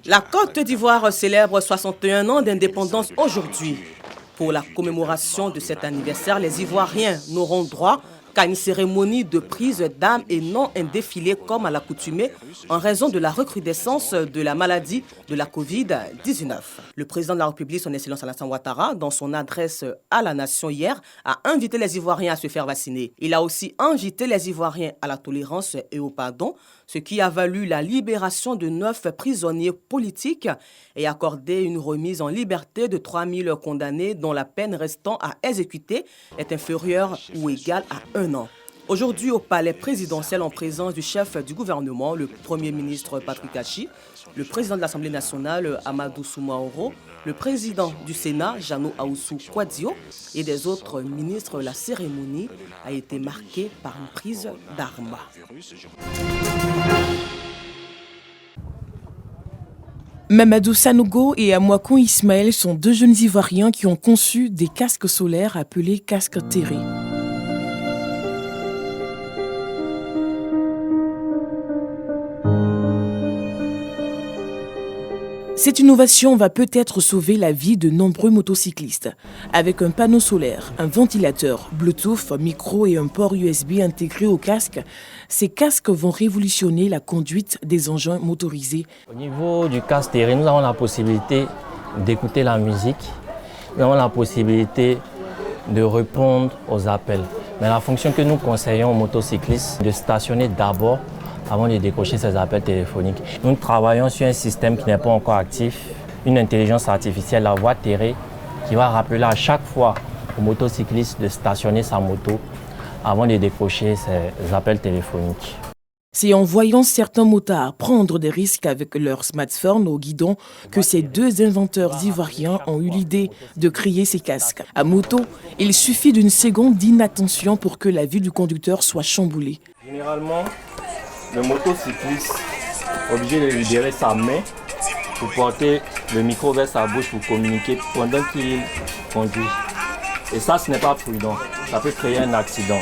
La Côte d'Ivoire célèbre 61 ans d'indépendance aujourd'hui. Pour la commémoration de cet anniversaire, les Ivoiriens n'auront droit qu'à une cérémonie de prise d'âme et non un défilé comme à l'accoutumée en raison de la recrudescence de la maladie de la Covid-19. Le président de la République, son Excellence Alassane Ouattara, dans son adresse à la nation hier, a invité les Ivoiriens à se faire vacciner. Il a aussi invité les Ivoiriens à la tolérance et au pardon, ce qui a valu la libération de 9 prisonniers politiques et accordé une remise en liberté de 3000 condamnés dont la peine restant à exécuter est inférieure ou égale à 1 an. Aujourd'hui, au palais présidentiel, en présence du chef du gouvernement, le Premier ministre Patrick Achi, le président de l'Assemblée nationale, Amadou Soumaoro, le président du Sénat, Jano Aoussou Kouadio, et des autres ministres, la cérémonie a été marquée par une prise d'armes. Mamadou Sanogo et Amouakon Ismaël sont 2 jeunes Ivoiriens qui ont conçu des casques solaires appelés casques terrés. Cette innovation va peut-être sauver la vie de nombreux motocyclistes. Avec un panneau solaire, un ventilateur, Bluetooth, micro et un port USB intégré au casque, ces casques vont révolutionner la conduite des engins motorisés. Au niveau du casque terré, nous avons la possibilité d'écouter la musique, nous avons la possibilité de répondre aux appels. Mais la fonction que nous conseillons aux motocyclistes, de stationner d'abord avant de décrocher ces appels téléphoniques. Nous travaillons sur un système qui n'est pas encore actif, une intelligence artificielle, la voie terrée, qui va rappeler à chaque fois au motocycliste de stationner sa moto avant de décrocher ces appels téléphoniques. C'est en voyant certains motards prendre des risques avec leur smartphone au guidon que ces 2 inventeurs ivoiriens ont eu l'idée de créer ces casques. À moto, il suffit d'une seconde d'inattention pour que la vie du conducteur soit chamboulée. Généralement, le motocycliste est obligé de libérer sa main pour porter le micro vers sa bouche pour communiquer pendant qu'il conduit. Et ça, ce n'est pas prudent. Ça peut créer un accident.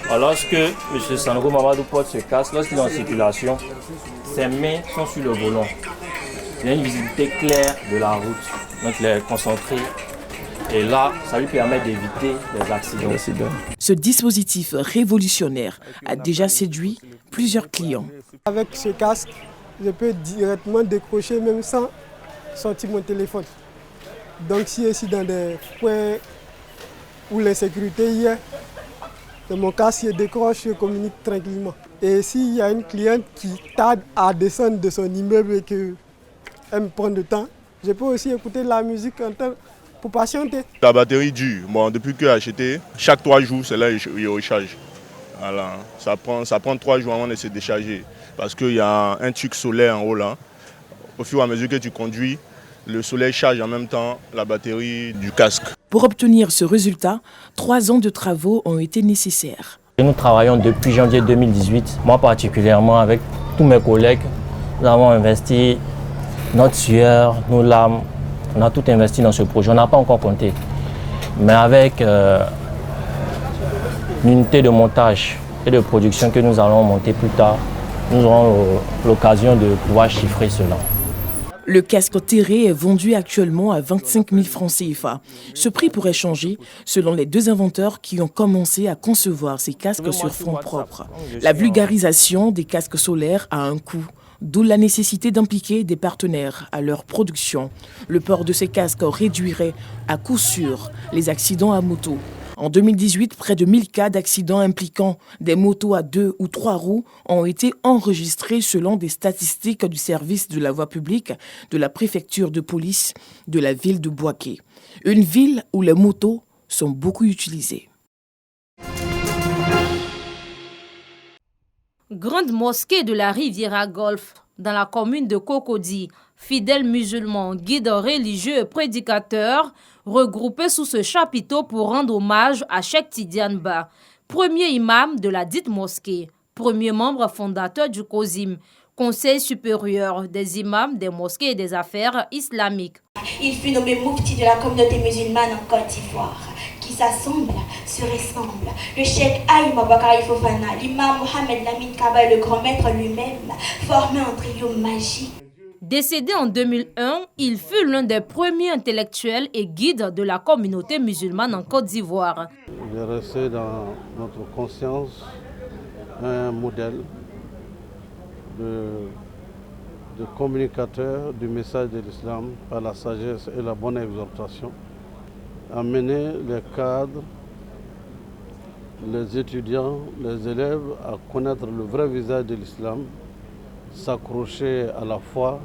Alors, lorsque M. Sanogo Mamadou porte ce casque, lorsqu'il est en circulation, ses mains sont sur le volant. Il a une visibilité claire de la route. Donc, il est concentré. Et là, ça lui permet d'éviter les accidents. Ce dispositif révolutionnaire a déjà séduit plusieurs clients. Avec ce casque, je peux directement décrocher même sans sortir mon téléphone. Donc si je suis dans des points où l'insécurité y est, de mon casque, je décroche, je communique tranquillement. Et s'il y a une cliente qui tarde à descendre de son immeuble et qu'elle me prend du temps, je peux aussi écouter la musique en temps pour patienter. La batterie dure. Bon, depuis que j'ai acheté, chaque 3 jours, c'est là que je recharge. Voilà. Ça prend 3 jours avant de se décharger. Parce qu'il y a un truc solaire en haut là. Au fur et à mesure que tu conduis, le soleil charge en même temps la batterie du casque. Pour obtenir ce résultat, 3 ans de travaux ont été nécessaires. Nous travaillons depuis janvier 2018. Moi particulièrement, avec tous mes collègues, nous avons investi notre sueur, nos larmes. On a tout investi dans ce projet, on n'a pas encore compté. Mais avec l'unité de montage et de production que nous allons monter plus tard, nous aurons l'occasion de pouvoir chiffrer cela. Le casque terré est vendu actuellement à 25 000 francs CFA. Ce prix pourrait changer selon les 2 inventeurs qui ont commencé à concevoir ces casques sur fonds propres. La vulgarisation des casques solaires a un coût. D'où la nécessité d'impliquer des partenaires à leur production. Le port de ces casques réduirait à coup sûr les accidents à moto. En 2018, près de 1000 cas d'accidents impliquant des motos à 2 ou 3 roues ont été enregistrés selon des statistiques du service de la voie publique de la préfecture de police de la ville de Bouaké. Une ville où les motos sont beaucoup utilisées. Grande mosquée de la Riviera Golfe, dans la commune de Cocody, fidèles musulmans, guides religieux et prédicateurs regroupés sous ce chapiteau pour rendre hommage à Cheikh Tidiane Ba, premier imam de la dite mosquée, premier membre fondateur du COSIM, Conseil supérieur des imams des mosquées et des affaires islamiques. Il fut nommé Moufti de la communauté musulmane en Côte d'Ivoire, qui s'assemble, se ressemble. Le cheikh Aïm Abakari Fofana, l'imam Mohamed Lamine Kaba et le grand maître lui-même formaient un trio magique. Décédé en 2001, il fut l'un des premiers intellectuels et guides de la communauté musulmane en Côte d'Ivoire. Il est resté dans notre conscience un modèle de communicateur du message de l'islam par la sagesse et la bonne exhortation. Amener les cadres, les étudiants, les élèves à connaître le vrai visage de l'islam, s'accrocher à la foi,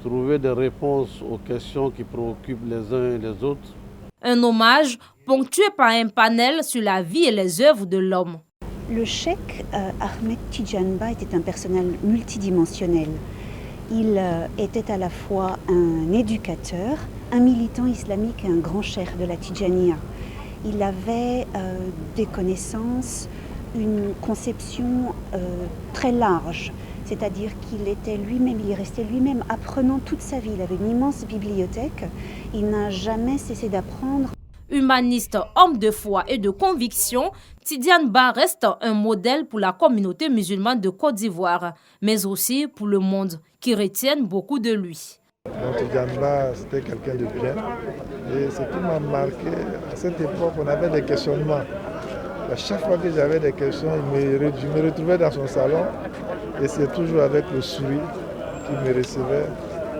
trouver des réponses aux questions qui préoccupent les uns et les autres. Un hommage ponctué par un panel sur la vie et les œuvres de l'homme. Le cheikh Ahmed Tidiane Ba était un personnage multidimensionnel. Il était à la fois un éducateur, un militant islamique et un grand cheikh de la Tidjaniya. Il avait des connaissances, une conception très large, c'est-à-dire qu'il était lui-même, il est resté lui-même apprenant toute sa vie. Il avait une immense bibliothèque, il n'a jamais cessé d'apprendre. Humaniste, homme de foi et de conviction, Tidiane Ba reste un modèle pour la communauté musulmane de Côte d'Ivoire, mais aussi pour le monde, qui retiennent beaucoup de lui. Tidiane Ba, c'était quelqu'un de bien. Et ce qui m'a marqué, à cette époque, on avait des questionnements. À chaque fois que j'avais des questions, je me retrouvais dans son salon et c'est toujours avec le sourire qu'il me recevait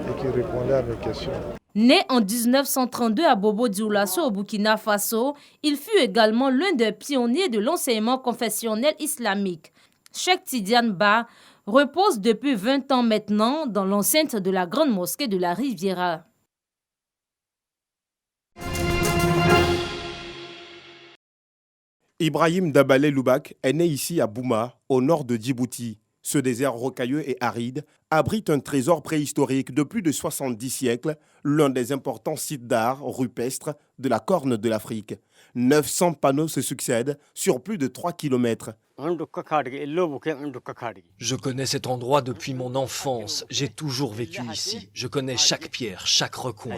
et qu'il répondait à mes questions. Né en 1932 à Bobo-Dioulasso au Burkina Faso, il fut également l'un des pionniers de l'enseignement confessionnel islamique. Cheikh Tidiane Ba repose depuis 20 ans maintenant dans l'enceinte de la grande mosquée de la Riviera. Ibrahim Dabalé Loubak est né ici à Bouma, au nord de Djibouti. Ce désert rocailleux et aride abrite un trésor préhistorique de plus de 70 siècles, l'un des importants sites d'art rupestres de la Corne de l'Afrique. 900 panneaux se succèdent sur plus de 3 kilomètres. Je connais cet endroit depuis mon enfance. J'ai toujours vécu ici. Je connais chaque pierre, chaque recoin.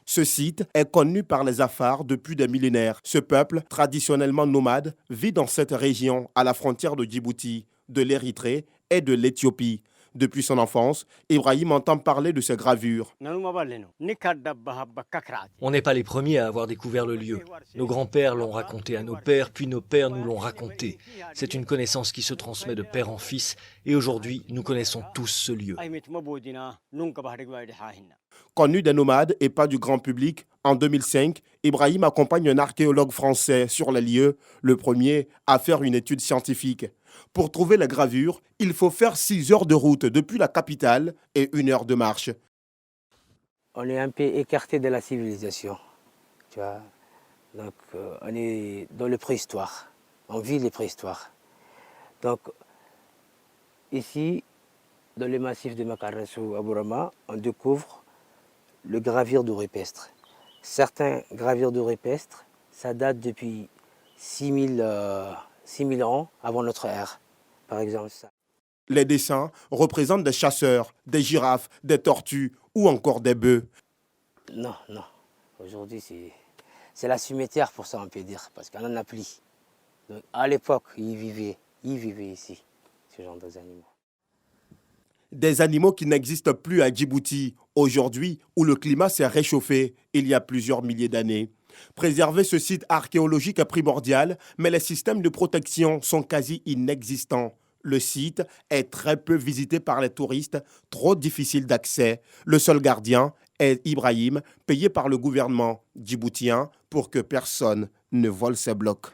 Ce site est connu par les Afars depuis des millénaires. Ce peuple, traditionnellement nomade, vit dans cette région à la frontière de Djibouti, de l'Érythrée et de l'Éthiopie. Depuis son enfance, Ibrahim entend parler de ces gravures. On n'est pas les premiers à avoir découvert le lieu. Nos grands-pères l'ont raconté à nos pères, puis nos pères nous l'ont raconté. C'est une connaissance qui se transmet de père en fils, et aujourd'hui, nous connaissons tous ce lieu. Connu des nomades et pas du grand public, en 2005, Ibrahim accompagne un archéologue français sur les lieux, le premier à faire une étude scientifique. Pour trouver les gravures, il faut faire 6 heures de route depuis la capitale et 1 heure de marche. On est un peu écarté de la civilisation, tu vois. Donc on est dans le préhistoire, on vit les préhistoires. Donc ici, dans le massif de Makarassou à Bourama, on découvre le gravure de rupestre. Certains gravures de rupestre, ça date depuis 6000 ans avant notre ère, par exemple. Ça. Les dessins représentent des chasseurs, des girafes, des tortues ou encore des bœufs. Non. Aujourd'hui, c'est la cimetière pour ça, on peut dire, parce qu'on en a plus. Donc, à l'époque, ils vivaient ici, ce genre d'animaux. Des animaux qui n'existent plus à Djibouti, aujourd'hui où le climat s'est réchauffé il y a plusieurs milliers d'années. Préserver ce site archéologique est primordial, mais les systèmes de protection sont quasi inexistants. Le site est très peu visité par les touristes, trop difficile d'accès. Le seul gardien est Ibrahim, payé par le gouvernement djiboutien pour que personne ne vole ses blocs.